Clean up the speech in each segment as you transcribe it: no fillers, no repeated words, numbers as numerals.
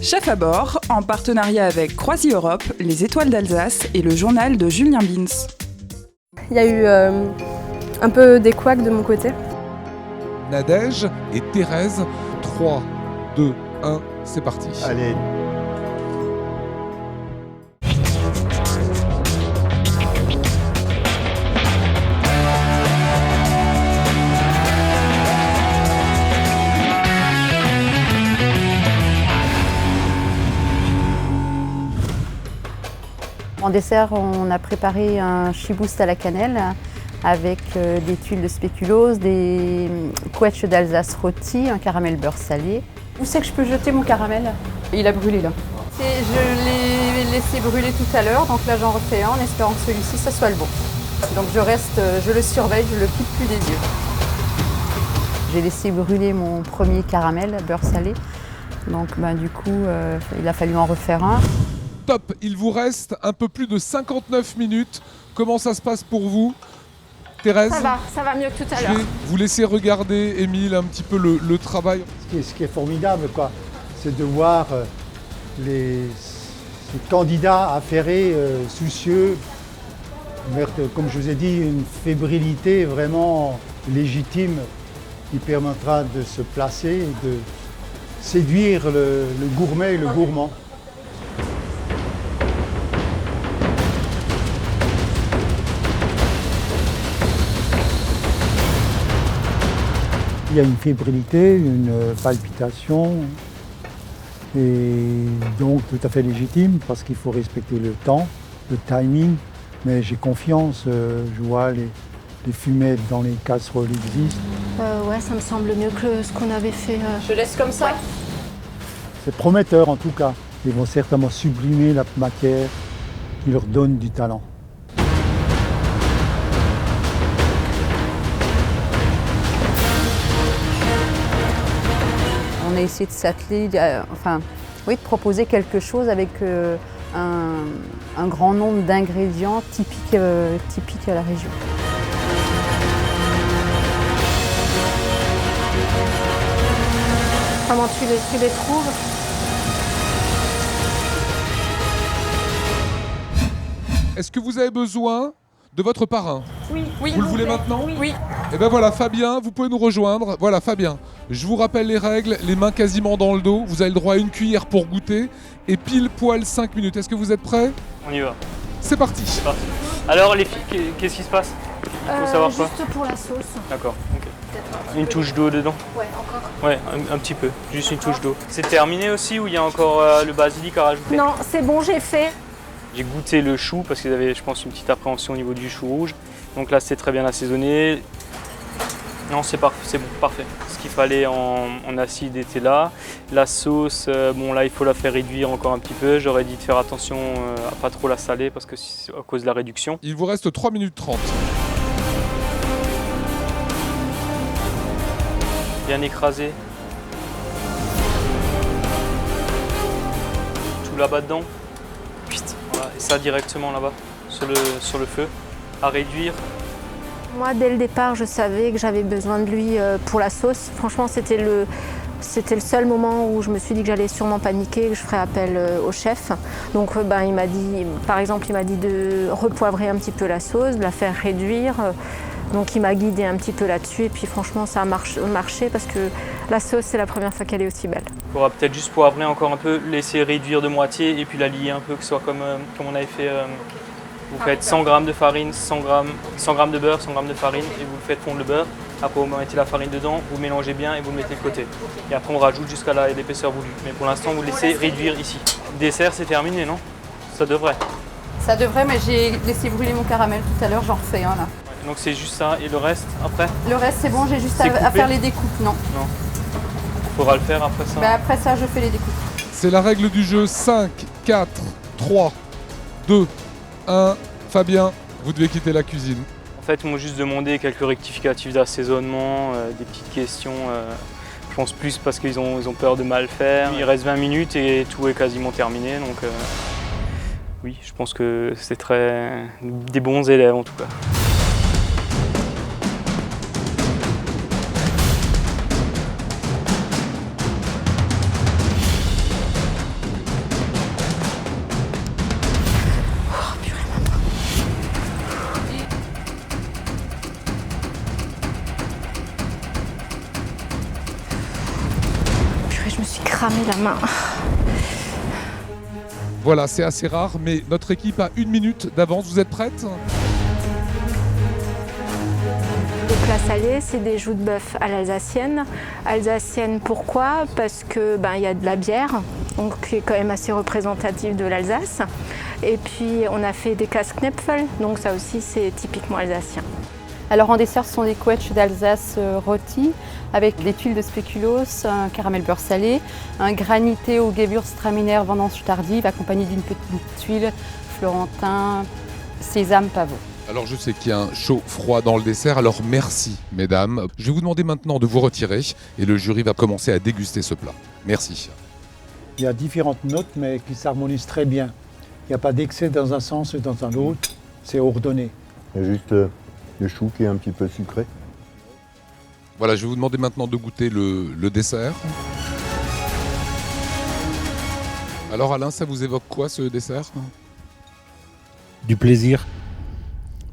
Chef à bord, en partenariat avec Croisi Europe, les Étoiles d'Alsace et le journal de Julien Bins. Il y a eu un peu des couacs de mon côté. Nadège et Thérèse. 3, 2, 1, c'est parti. Allez. En dessert, on a préparé un chibouste à la cannelle avec des tuiles de spéculoos, des couettes d'Alsace rôties, un caramel beurre salé. Où c'est que je peux jeter mon caramel? Il a brûlé là. Je l'ai laissé brûler tout à l'heure, donc là j'en refais un en espérant que celui-ci, ça soit le bon. Donc je le surveille, je le quitte plus des yeux. J'ai laissé brûler mon premier caramel beurre salé, donc du coup il a fallu en refaire un. Top, il vous reste un peu plus de 59 minutes. Comment ça se passe pour vous, Thérèse? Ça va mieux que tout à Je l'heure. vais vous laisser regarder, Émile, un petit peu le travail. Ce qui est formidable, c'est de voir ces candidats affairés, soucieux, mais comme je vous ai dit, une fébrilité vraiment légitime qui permettra de se placer et de séduire le gourmet et le gourmand. Il y a une fébrilité, une palpitation, et donc tout à fait légitime parce qu'il faut respecter le temps, le timing, mais j'ai confiance, je vois les fumettes dans les casseroles existent. Ouais, ça me semble mieux que ce qu'on avait fait. Je laisse comme ça. Ouais. C'est prometteur en tout cas. Ils vont certainement sublimer la matière qui leur donne du talent. On a essayé de s'atteler, de proposer quelque chose avec un grand nombre d'ingrédients typiques à la région. Comment tu les trouves? Est-ce que vous avez besoin de votre parrain? Oui. Vous le voulez maintenant? Oui. Et ben voilà, Fabien, vous pouvez nous rejoindre. Voilà, Fabien, je vous rappelle les règles, les mains quasiment dans le dos. Vous avez le droit à une cuillère pour goûter et pile poil 5 minutes. Est-ce que vous êtes prêts? On y va. C'est parti. C'est parti. Alors les filles, qu'est-ce qui se passe? Il faut savoir quoi? Juste pour la sauce. D'accord, ok. Une touche d'eau dedans? Ouais, encore. Ouais, un petit peu, juste une touche d'eau. C'est terminé aussi ou il y a encore le basilic à rajouter? Non, c'est bon, j'ai fait. J'ai goûté le chou parce qu'ils avaient, je pense, une petite appréhension au niveau du chou rouge. Donc là, c'est très bien assaisonné. Non, c'est bon, parfait. Ce qu'il fallait en acide était là. La sauce, bon là, il faut la faire réduire encore un petit peu. J'aurais dit de faire attention à pas trop la saler parce que c'est à cause de la réduction. Il vous reste 3 minutes 30. Bien écrasé. Tout là-bas dedans. Voilà, et ça directement là-bas, sur le feu, à réduire. Moi, dès le départ, je savais que j'avais besoin de lui pour la sauce. Franchement, c'était le seul moment où je me suis dit que j'allais sûrement paniquer, que je ferais appel au chef. Donc il m'a dit, par exemple, de repoivrer un petit peu la sauce, de la faire réduire. Donc il m'a guidé un petit peu là-dessus et puis franchement ça a marché parce que la sauce c'est la première fois qu'elle est aussi belle. Il faudra peut-être juste poivrer encore un peu, laisser réduire de moitié et puis la lier un peu, que ce soit comme on avait fait. Vous faites 100 g de farine, 100 g de beurre, 100 g de farine et vous faites fondre le beurre. Après vous mettez la farine dedans, vous mélangez bien et vous le mettez de côté. Et après on rajoute jusqu'à l'épaisseur voulue. Mais pour l'instant vous laissez réduire ici. Dessert c'est terminé, non? Ça devrait. Ça devrait, mais j'ai laissé brûler mon caramel tout à l'heure, j'en refais un là. Donc c'est juste ça et le reste après? Le reste c'est bon, j'ai juste à faire les découpes, non. Non. Faudra le faire après ça. Après ça, je fais les découpes. C'est la règle du jeu. 5, 4, 3, 2, 1. Fabien, vous devez quitter la cuisine. En fait, ils m'ont juste demandé quelques rectificatifs d'assaisonnement, des petites questions. Je pense plus parce qu'ils ont peur de mal faire. Il reste 20 minutes et tout est quasiment terminé. Donc oui, je pense que c'est des bons élèves en tout cas. la main. Voilà, c'est assez rare, mais notre équipe a 1 minute d'avance. Vous êtes prête? Les plats salés, c'est des joues de bœuf à l'alsacienne. Alsacienne, pourquoi? Parce que il y a de la bière, donc qui est quand même assez représentative de l'Alsace. Et puis on a fait des Käseknäpfel, donc ça aussi c'est typiquement alsacien. Alors en dessert, ce sont des quetchs d'Alsace rôtis avec des tuiles de spéculoos, un caramel beurre salé, un granité au Gewürztraminer vendange tardive accompagné d'une petite tuile florentin, sésame, pavot. Alors je sais qu'il y a un chaud-froid dans le dessert, alors merci mesdames. Je vais vous demander maintenant de vous retirer et le jury va commencer à déguster ce plat. Merci. Il y a différentes notes, mais qui s'harmonisent très bien. Il n'y a pas d'excès dans un sens et dans un autre. C'est ordonné. Il y a juste le chou qui est un petit peu sucré. Voilà, je vais vous demander maintenant de goûter le dessert. Alors Alain, ça vous évoque quoi ce dessert? Du plaisir.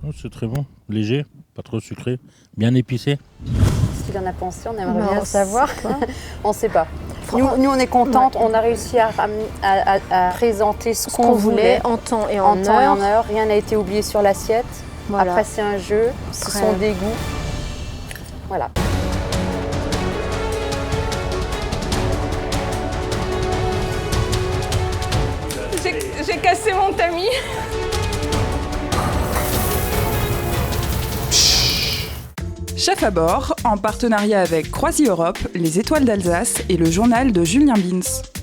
Oh, c'est très bon, léger, pas trop sucré, bien épicé. Ce qu'il en a pensé, on aimerait bien on savoir. sait pas. On ne sait pas. Nous, on est contentes, on a réussi à présenter ce qu'on voulait en temps et en en temps et en heure. heure. Rien n'a été oublié sur l'assiette. Voilà. Après, c'est un jeu, ce Après. sont des goûts. Voilà. J'ai cassé mon tamis. Chef à bord, en partenariat avec Croisi Europe, les Étoiles d'Alsace et le journal de Julien Bins.